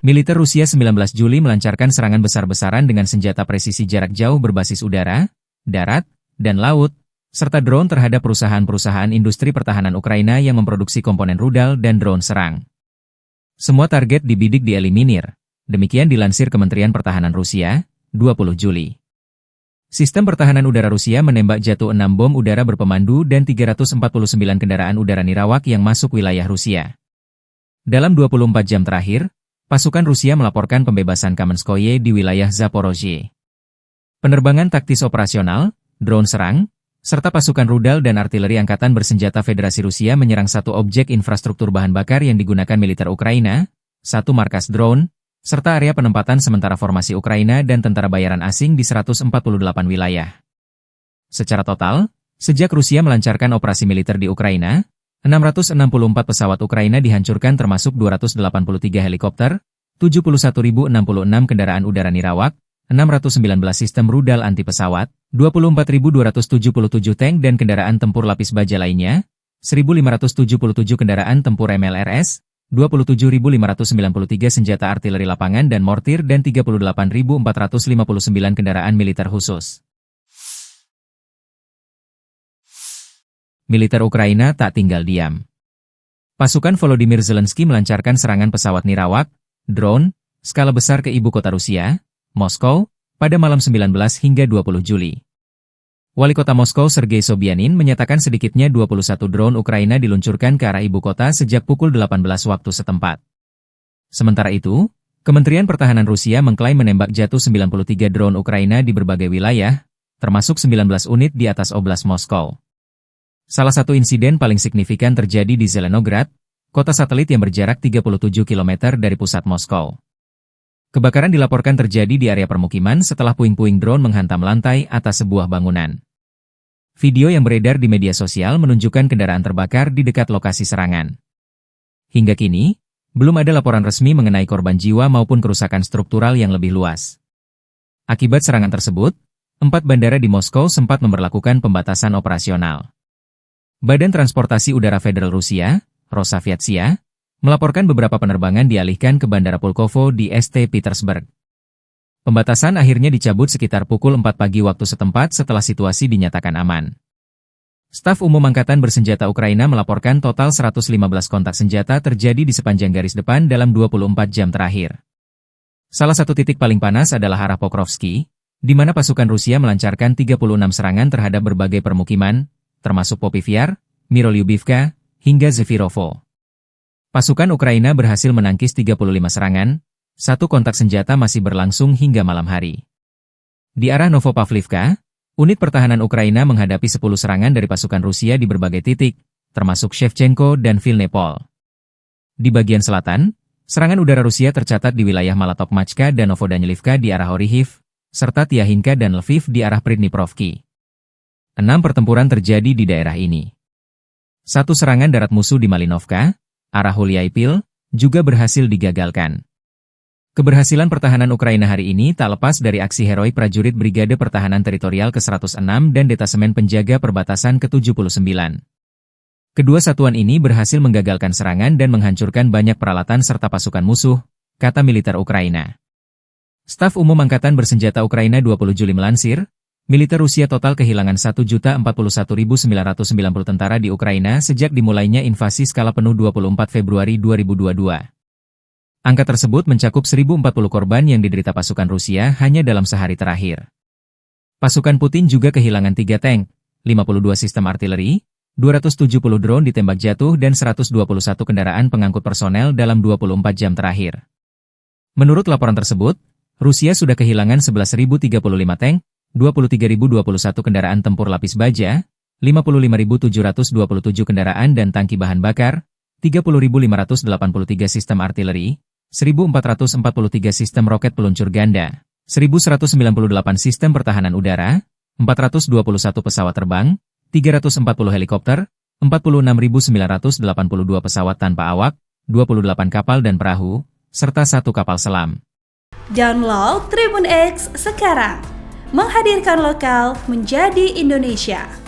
Militer Rusia 19 Juli melancarkan serangan besar-besaran dengan senjata presisi jarak jauh berbasis udara, darat, dan laut, serta drone terhadap perusahaan-perusahaan industri pertahanan Ukraina yang memproduksi komponen rudal dan drone serang. Semua target dibidik dieliminir. Demikian dilansir Kementerian Pertahanan Rusia, 20 Juli. Sistem pertahanan udara Rusia menembak jatuh 6 bom udara berpemandu dan 349 kendaraan udara nirawak yang masuk wilayah Rusia. Dalam 24 jam terakhir, pasukan Rusia melaporkan pembebasan Kamenskoye di wilayah Zaporozhye. Penerbangan taktis operasional, drone serang, serta pasukan rudal dan artileri angkatan bersenjata Federasi Rusia menyerang satu objek infrastruktur bahan bakar yang digunakan militer Ukraina, satu markas drone, serta area penempatan sementara formasi Ukraina dan tentara bayaran asing di 148 wilayah. Secara total, sejak Rusia melancarkan operasi militer di Ukraina, 664 pesawat Ukraina dihancurkan termasuk 283 helikopter, 71.066 kendaraan udara nirawak, 619 sistem rudal anti-pesawat, 24.277 tank dan kendaraan tempur lapis baja lainnya, 1.577 kendaraan tempur MLRS, 27.593 senjata artileri lapangan dan mortir dan 38.459 kendaraan militer khusus. Militer Ukraina tak tinggal diam. Pasukan Volodymyr Zelensky melancarkan serangan pesawat nirawak, drone, skala besar ke ibu kota Rusia, Moskow, pada malam 19 hingga 20 Juli. Wali kota Moskow Sergei Sobyanin menyatakan sedikitnya 21 drone Ukraina diluncurkan ke arah ibu kota sejak pukul 18 waktu setempat. Sementara itu, Kementerian Pertahanan Rusia mengklaim menembak jatuh 93 drone Ukraina di berbagai wilayah, termasuk 19 unit di atas Oblast Moskow. Salah satu insiden paling signifikan terjadi di Zelenograd, kota satelit yang berjarak 37 km dari pusat Moskow. Kebakaran dilaporkan terjadi di area permukiman setelah puing-puing drone menghantam lantai atas sebuah bangunan. Video yang beredar di media sosial menunjukkan kendaraan terbakar di dekat lokasi serangan. Hingga kini, belum ada laporan resmi mengenai korban jiwa maupun kerusakan struktural yang lebih luas. Akibat serangan tersebut, 4 bandara di Moskow sempat memberlakukan pembatasan operasional. Badan Transportasi Udara Federal Rusia, Rosaviatsia, melaporkan beberapa penerbangan dialihkan ke Bandara Pulkovo di St. Petersburg. Pembatasan akhirnya dicabut sekitar pukul 4 pagi waktu setempat setelah situasi dinyatakan aman. Staf Umum Angkatan Bersenjata Ukraina melaporkan total 115 kontak senjata terjadi di sepanjang garis depan dalam 24 jam terakhir. Salah satu titik paling panas adalah arah Pokrovsky, di mana pasukan Rusia melancarkan 36 serangan terhadap berbagai permukiman, termasuk Popivyar, Mirolyubivka, hingga Zefirovo. Pasukan Ukraina berhasil menangkis 35 serangan, satu kontak senjata masih berlangsung hingga malam hari. Di arah Novopavlivka, unit pertahanan Ukraina menghadapi 10 serangan dari pasukan Rusia di berbagai titik, termasuk Shevchenko dan Vilnepol. Di bagian selatan, serangan udara Rusia tercatat di wilayah Malatokmachka dan Novodanilivka di arah Orihiv, serta Tiahinka dan Lviv di arah Pridniprovki. 6 pertempuran terjadi di daerah ini. Satu serangan darat musuh di Malinovka, arah Huliaipil, juga berhasil digagalkan. Keberhasilan pertahanan Ukraina hari ini tak lepas dari aksi heroik prajurit Brigade Pertahanan Teritorial ke-106 dan Detasemen Penjaga Perbatasan ke-79. Kedua satuan ini berhasil menggagalkan serangan dan menghancurkan banyak peralatan serta pasukan musuh, kata militer Ukraina. Staf Umum Angkatan Bersenjata Ukraina 20 Juli melansir, militer Rusia total kehilangan 1.041.990 tentara di Ukraina sejak dimulainya invasi skala penuh 24 Februari 2022. Angka tersebut mencakup 1.040 korban yang diderita pasukan Rusia hanya dalam sehari terakhir. Pasukan Putin juga kehilangan 3 tank, 52 sistem artileri, 270 drone ditembak jatuh dan 121 kendaraan pengangkut personel dalam 24 jam terakhir. Menurut laporan tersebut, Rusia sudah kehilangan 11.035 tank, 23.021 kendaraan tempur lapis baja, 55.727 kendaraan dan tangki bahan bakar, 30.583 sistem artileri, 1.443 sistem roket peluncur ganda, 1.198 sistem pertahanan udara, 421 pesawat terbang, 340 helikopter, 46.982 pesawat tanpa awak, 28 kapal dan perahu, serta 1 kapal selam. Download Tribun X sekarang, menghadirkan lokal menjadi Indonesia.